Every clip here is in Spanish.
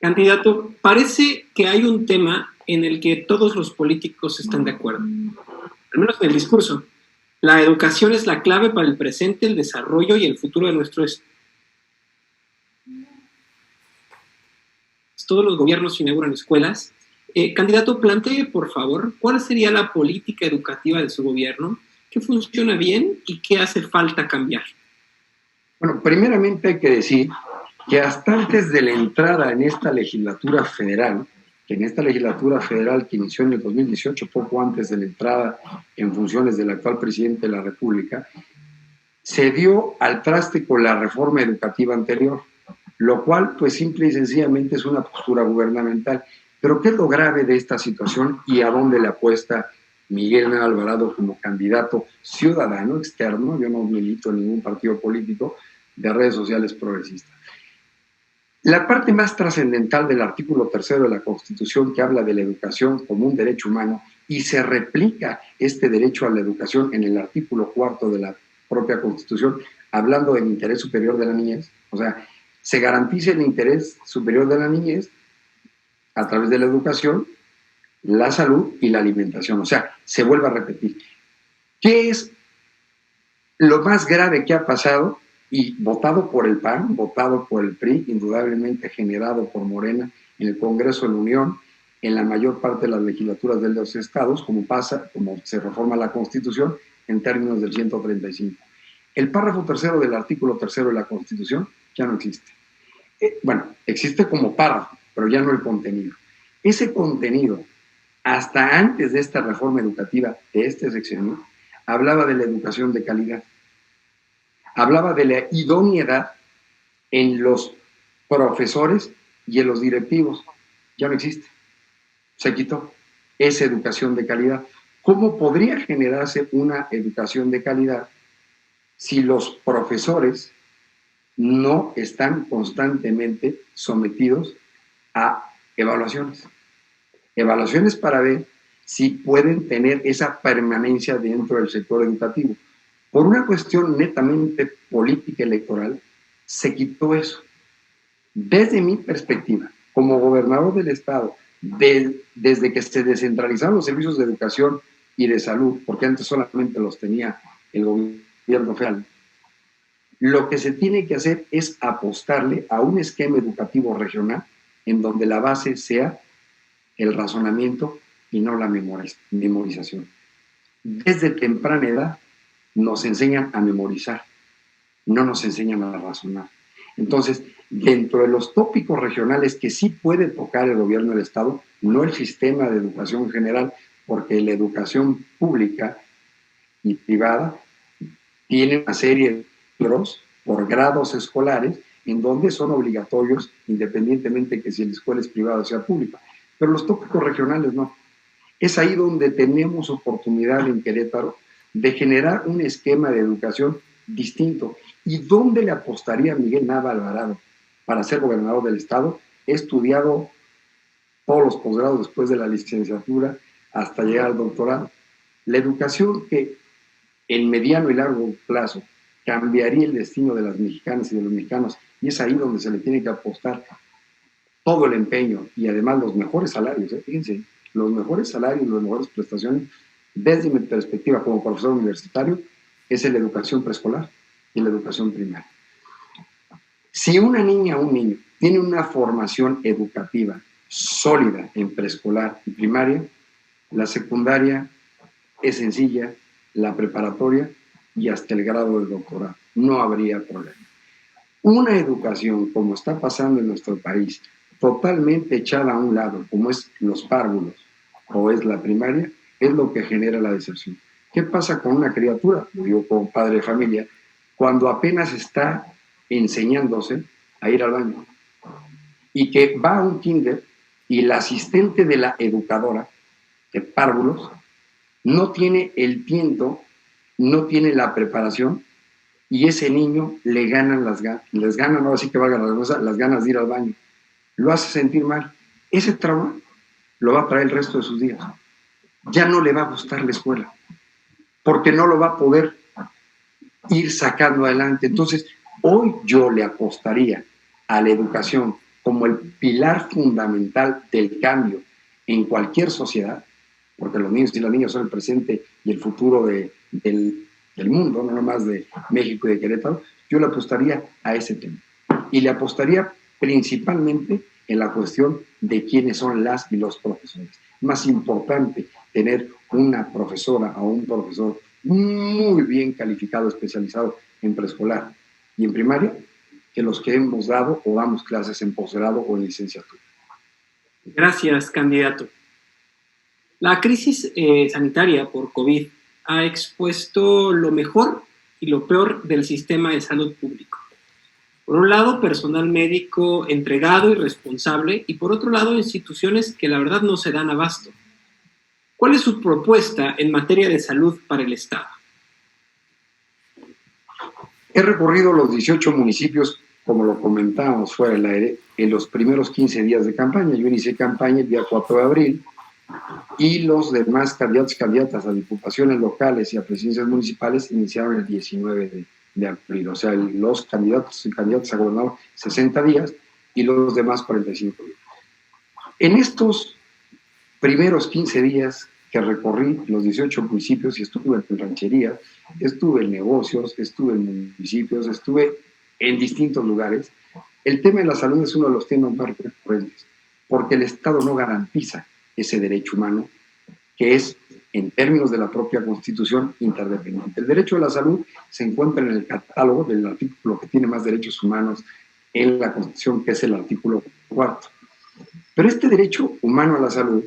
Candidato, parece que hay un tema en el que todos los políticos están de acuerdo, al menos en el discurso. La educación es la clave para el presente, el desarrollo y el futuro de nuestro estado. Todos los gobiernos inauguran escuelas. Candidato, plantee, por favor, cuál sería la política educativa de su gobierno, qué funciona bien y qué hace falta cambiar. Bueno, primeramente hay que decir que hasta antes de la entrada en esta legislatura federal, que inició en el 2018, poco antes de la entrada en funciones del actual presidente de la República, se dio al traste con la reforma educativa anterior, lo cual, pues, simple y sencillamente es una postura gubernamental. Pero ¿qué es lo grave de esta situación y a dónde le apuesta Miguel Nava Alvarado como candidato ciudadano externo? Yo no milito en ningún partido político de redes sociales progresistas. La parte más trascendental del artículo 3 de la Constitución, que habla de la educación como un derecho humano, y se replica este derecho a la educación en el artículo 4 de la propia Constitución, hablando del interés superior de la niñez. O sea, se garantiza el interés superior de la niñez a través de la educación, la salud y la alimentación. O sea, se vuelve a repetir. ¿Qué es lo más grave que ha pasado? Y votado por el PAN, votado por el PRI, indudablemente generado por Morena en el Congreso de la Unión, en la mayor parte de las legislaturas de los estados, como se reforma la Constitución en términos del 135. El párrafo tercero del artículo 3 de la Constitución ya no existe. Bueno, existe como párrafo, pero ya no el contenido. Ese contenido, hasta antes de esta reforma educativa de este sexenio, hablaba de la educación de calidad. Hablaba de la idoneidad en los profesores y en los directivos. Ya no existe. Se quitó esa educación de calidad. ¿Cómo podría generarse una educación de calidad si los profesores no están constantemente sometidos a evaluaciones? Evaluaciones para ver si pueden tener esa permanencia dentro del sector educativo. Por una cuestión netamente política electoral, se quitó eso. Desde mi perspectiva, como gobernador del estado, desde que se descentralizaron los servicios de educación y de salud, porque antes solamente los tenía el gobierno federal, lo que se tiene que hacer es apostarle a un esquema educativo regional en donde la base sea el razonamiento y no la memorización. Desde temprana edad nos enseñan a memorizar, no nos enseñan a razonar. Entonces, dentro de los tópicos regionales que sí puede tocar el gobierno del estado, no el sistema de educación general, porque la educación pública y privada tiene una serie de libros por grados escolares en donde son obligatorios, independientemente que si la escuela es privada o sea pública. Pero los tópicos regionales no. Es ahí donde tenemos oportunidad en Querétaro de generar un esquema de educación distinto. ¿Y dónde le apostaría Miguel Nava Alvarado para ser gobernador del estado? He estudiado todos los posgrados después de la licenciatura hasta llegar al doctorado. La educación que en mediano y largo plazo cambiaría el destino de las mexicanas y de los mexicanos, y es ahí donde se le tiene que apostar todo el empeño y además los mejores salarios. Fíjense, los mejores salarios, las mejores prestaciones, desde mi perspectiva como profesor universitario, es en la educación preescolar y la educación primaria. Si una niña o un niño tiene una formación educativa sólida en preescolar y primaria, la secundaria es sencilla, la preparatoria y hasta el grado del doctorado. No habría problema. Una educación, como está pasando en nuestro país, totalmente echada a un lado, como es los párvulos o es la primaria, es lo que genera la deserción. ¿Qué pasa con una criatura? Lo digo como padre de familia, cuando apenas está enseñándose a ir al baño y que va a un kinder y la asistente de la educadora de párvulos no tiene el tiento, no tiene la preparación y ese niño le ganan no así que valga las ganas de ir al baño. Lo hace sentir mal. Ese trauma lo va a traer el resto de sus días. Ya no le va a gustar la escuela, porque no lo va a poder ir sacando adelante. Entonces, hoy yo le apostaría a la educación como el pilar fundamental del cambio en cualquier sociedad, porque los niños y las niñas son el presente y el futuro del mundo, no nomás de México y de Querétaro, yo le apostaría a ese tema. Y le apostaría principalmente en la cuestión de quiénes son las y los profesores. Más importante tener una profesora o un profesor muy bien calificado, especializado en preescolar y en primaria, que los que hemos dado o damos clases en posgrado o en licenciatura. Gracias, candidato. La crisis sanitaria por COVID ha expuesto lo mejor y lo peor del sistema de salud público. Por un lado, personal médico entregado y responsable, y por otro lado, instituciones que la verdad no se dan abasto. ¿Cuál es su propuesta en materia de salud para el Estado? He recorrido los 18 municipios, como lo comentábamos fuera del aire, en los primeros 15 días de campaña. Yo inicié campaña el día 4 de abril y los demás candidatos y candidatas a diputaciones locales y a presidencias municipales iniciaron el 19 de abril. O sea, los candidatos y candidatas a gobernador 60 días y los demás 45 días. En estos primeros 15 días que recorrí los 18 municipios y estuve en rancherías, estuve en negocios, estuve en municipios, estuve en distintos lugares, el tema de la salud es uno de los temas más recurrentes, porque el Estado no garantiza ese derecho humano, que es, en términos de la propia Constitución, interdependiente. El derecho a la salud se encuentra en el catálogo del artículo que tiene más derechos humanos en la Constitución, que es el artículo 4. Pero este derecho humano a la salud,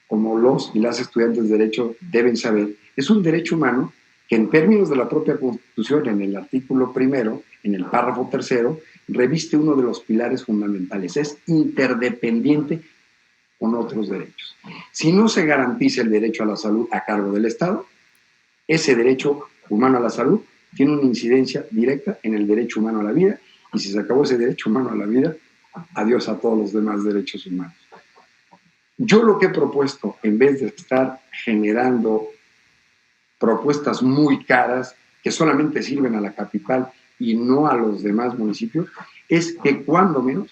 como los y las estudiantes de Derecho deben saber, es un derecho humano que en términos de la propia Constitución, en el artículo primero, en el párrafo tercero, reviste uno de los pilares fundamentales. Es interdependiente con otros derechos. Si no se garantiza el derecho a la salud a cargo del Estado, ese derecho humano a la salud tiene una incidencia directa en el derecho humano a la vida, y si se acabó ese derecho humano a la vida, adiós a todos los demás derechos humanos. Yo lo que he propuesto, en vez de estar generando propuestas muy caras que solamente sirven a la capital y no a los demás municipios, es que cuando menos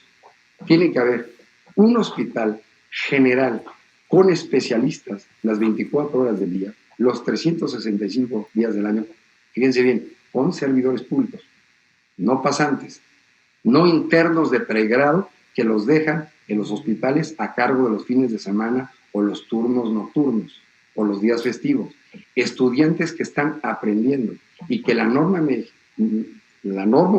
tiene que haber un hospital general con especialistas las 24 horas del día, los 365 días del año, fíjense bien, con servidores públicos, no pasantes, no internos de pregrado que los dejan en los hospitales a cargo de los fines de semana o los turnos nocturnos o los días festivos, estudiantes que están aprendiendo y que la norma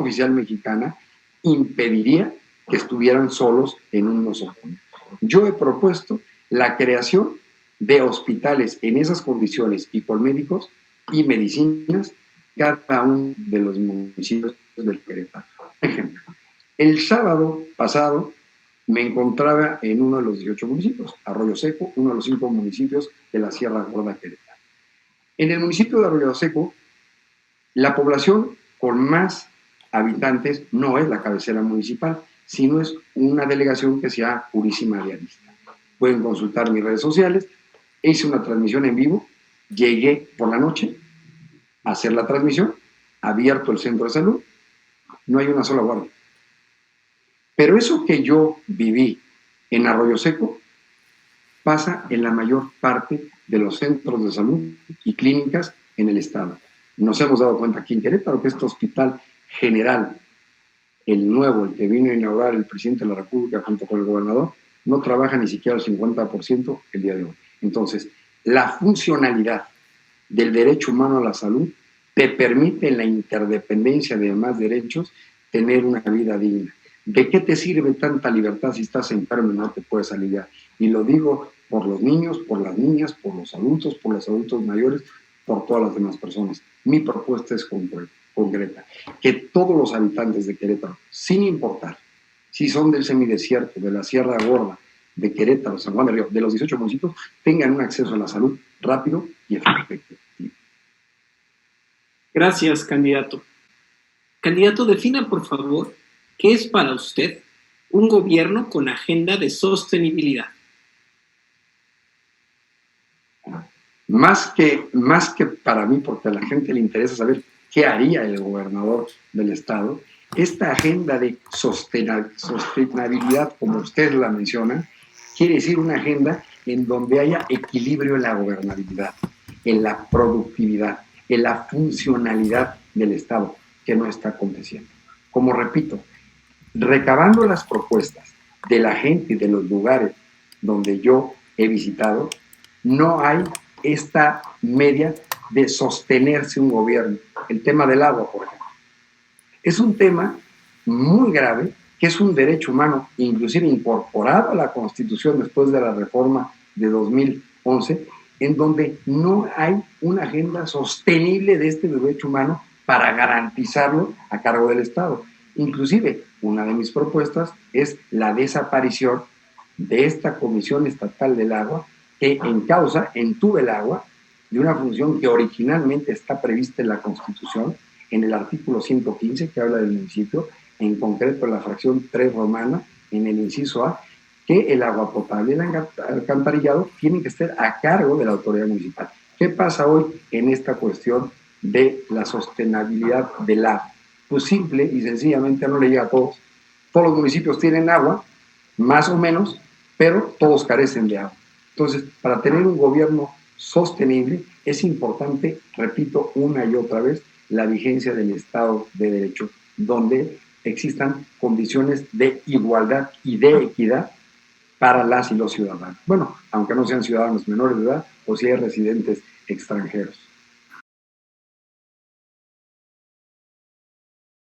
oficial mexicana impediría que estuvieran solos en un nosocomio. Yo he propuesto la creación de hospitales en esas condiciones y por médicos y medicinas cada uno de los municipios del Querétaro. Por ejemplo, el sábado pasado me encontraba en uno de los 18 municipios, Arroyo Seco, uno de los 5 municipios de la Sierra Gorda Querétaro. En el municipio de Arroyo Seco, la población con más habitantes no es la cabecera municipal, sino es una delegación que se llama Purísima de Arista. Pueden consultar mis redes sociales. Hice una transmisión en vivo, llegué por la noche a hacer la transmisión, abierto el centro de salud, no hay una sola guardia. Pero eso que yo viví en Arroyo Seco pasa en la mayor parte de los centros de salud y clínicas en el estado. Nos hemos dado cuenta aquí en Querétaro que este hospital general, el nuevo, el que vino a inaugurar el presidente de la República junto con el gobernador, no trabaja ni siquiera el 50% el día de hoy. Entonces, la funcionalidad del derecho humano a la salud te permite en la interdependencia de demás derechos tener una vida digna. ¿De qué te sirve tanta libertad si estás enfermo y no te puedes aliviar? Y lo digo por los niños, por las niñas, por los adultos mayores, por todas las demás personas. Mi propuesta es concreta. Que todos los habitantes de Querétaro, sin importar si son del semidesierto, de la Sierra Gorda, de Querétaro, San Juan del Río, de los 18 municipios, tengan un acceso a la salud rápido y efectivo. Gracias, candidato. Candidato, defina, por favor, ¿qué es para usted un gobierno con agenda de sostenibilidad? Más que para mí, porque a la gente le interesa saber qué haría el gobernador del estado, Esta agenda de sostenibilidad, como usted la menciona, quiere decir una agenda en donde haya equilibrio en la gobernabilidad, en la productividad, en la funcionalidad del Estado, que no está aconteciendo. Como repito, recabando las propuestas de la gente y de los lugares donde yo he visitado, no hay esta media de sostenerse un gobierno. El tema del agua, por ejemplo. Es un tema muy grave, que es un derecho humano, inclusive incorporado a la Constitución después de la reforma de 2011, en donde no hay una agenda sostenible de este derecho humano para garantizarlo a cargo del Estado. Inclusive, una de mis propuestas es la desaparición de esta Comisión Estatal del Agua, que entuba el agua de una función que originalmente está prevista en la Constitución, en el artículo 115, que habla del municipio, en concreto en la fracción 3 romana, en el inciso A, que el agua potable y el alcantarillado tienen que estar a cargo de la autoridad municipal. ¿Qué pasa hoy en esta cuestión de la sostenibilidad del agua? Pues simple y sencillamente no le llega a todos. Todos los municipios tienen agua, más o menos, pero todos carecen de agua. Entonces, para tener un gobierno sostenible es importante, repito una y otra vez, la vigencia del Estado de Derecho, donde existan condiciones de igualdad y de equidad para las y los ciudadanos. Bueno, aunque no sean ciudadanos menores de edad o si hay residentes extranjeros.